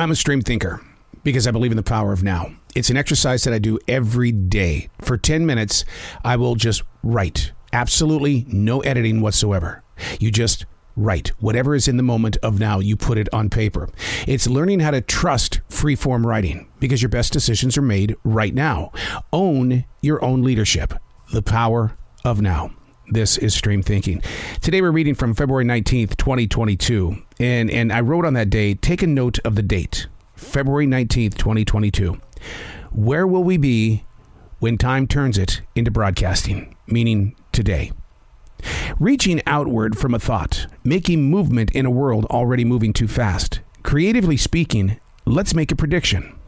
I'm a stream thinker because I believe in the power of now. It's an exercise that I do every day. For 10 minutes, I will just write. Absolutely no editing whatsoever. You just write. Whatever is in the moment of now, you put it on paper. It's learning how to trust free-form writing because your best decisions are made right now. Own your own leadership. The power of now. This is Stream Thinking. Today we're reading from February 19th, 2022. And I wrote on that day, take a note of the date. February 19th, 2022. Where will we be when time turns it into broadcasting? Meaning today. Reaching outward from a thought. Making movement in a world already moving too fast. Creatively speaking, let's make a prediction.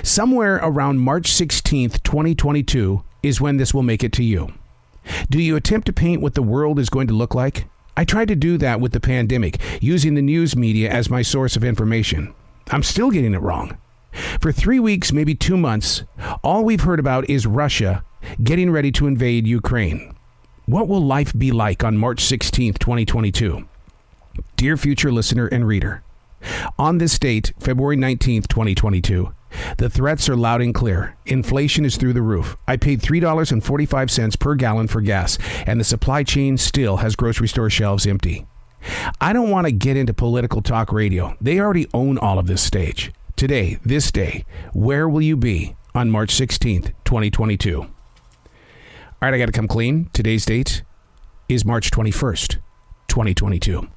Somewhere around March 16th, 2022 is when this will make it to you. Do you attempt to paint what the world is going to look like? I tried to do that with the pandemic, using the news media as my source of information. I'm still getting it wrong. For 3 weeks, maybe 2 months, all we've heard about is Russia getting ready to invade Ukraine. What will life be like on March 16th, 2022? Dear future listener and reader, on this date, February 19th, 2022, the threats are loud and clear. Inflation is through the roof. I paid $3.45 per gallon for gas, and the supply chain still has grocery store shelves empty. I don't want to get into political talk radio. They already own all of this stage. Today, this day, where will you be on March 16th, 2022? All right, I got to come clean. Today's date is March 21st, 2022.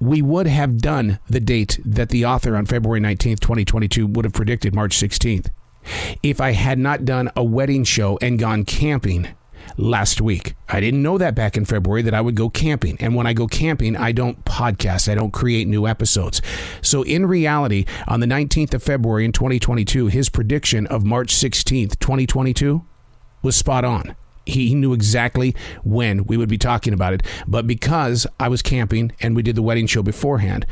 We would have done the date that the author on February 19th, 2022 would have predicted, March 16th, if I had not done a wedding show and gone camping last week. I didn't know that back in February that I would go camping. And when I go camping, I don't podcast. I don't create new episodes. So in reality, on the 19th of February in 2022, his prediction of March 16th, 2022 was spot on. He knew exactly when we would be talking about it. But because I was camping and we did the wedding show beforehand,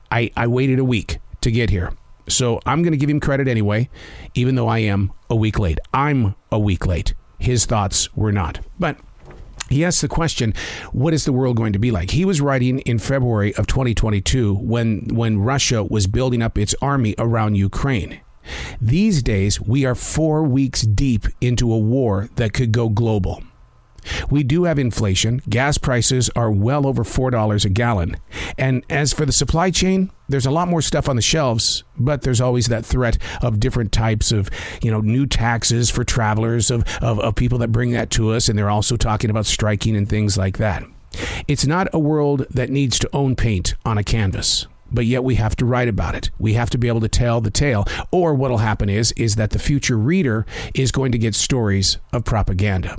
I waited a week to get here. So I'm going to give him credit anyway, even though I am a week late. I'm a week late. His thoughts were not. But he asked the question, what is the world going to be like? He was writing in February of 2022 when Russia was building up its army around Ukraine. These days, we are 4 weeks deep into a war that could go global. We do have inflation. Gas prices are well over $4 a gallon. And as for the supply chain, there's a lot more stuff on the shelves, but there's always that threat of different types of, new taxes for travelers, of people that bring that to us. And they're also talking about striking and things like that. It's not a world that needs to own paint on a canvas. But yet we have to write about it. We have to be able to tell the tale. Or what will happen is that the future reader is going to get stories of propaganda.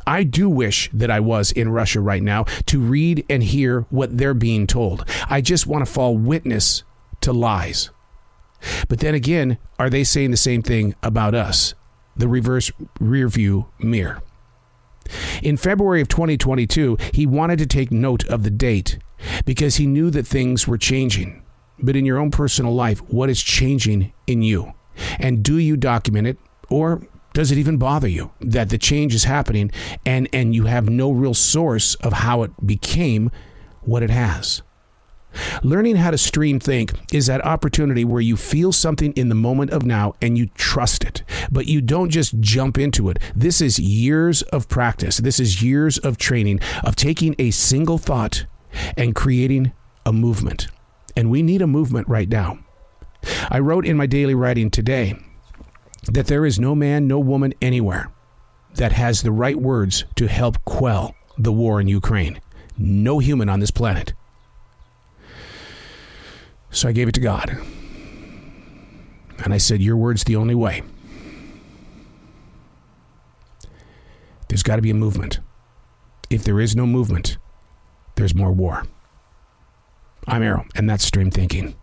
I do wish that I was in Russia right now to read and hear what they're being told. I just want to fall witness to lies. But then again, are they saying the same thing about us? The reverse rearview mirror. In February of 2022, he wanted to take note of the date because he knew that things were changing. But in your own personal life, what is changing in you? And do you document it, or does it even bother you that the change is happening and you have no real source of how it became what it has? Learning how to stream think is that opportunity where you feel something in the moment of now and you trust it, but you don't just jump into it. This is years of practice. This is years of training, of taking a single thought and creating a movement. And we need a movement right now. I wrote in my daily writing today that there is no man, no woman anywhere that has the right words to help quell the war in Ukraine. No human on this planet. So I gave it to God. And I said, your word's the only way. There's got to be a movement. If there is no movement, there's more war. I'm Arrow, and that's Stream Thinking.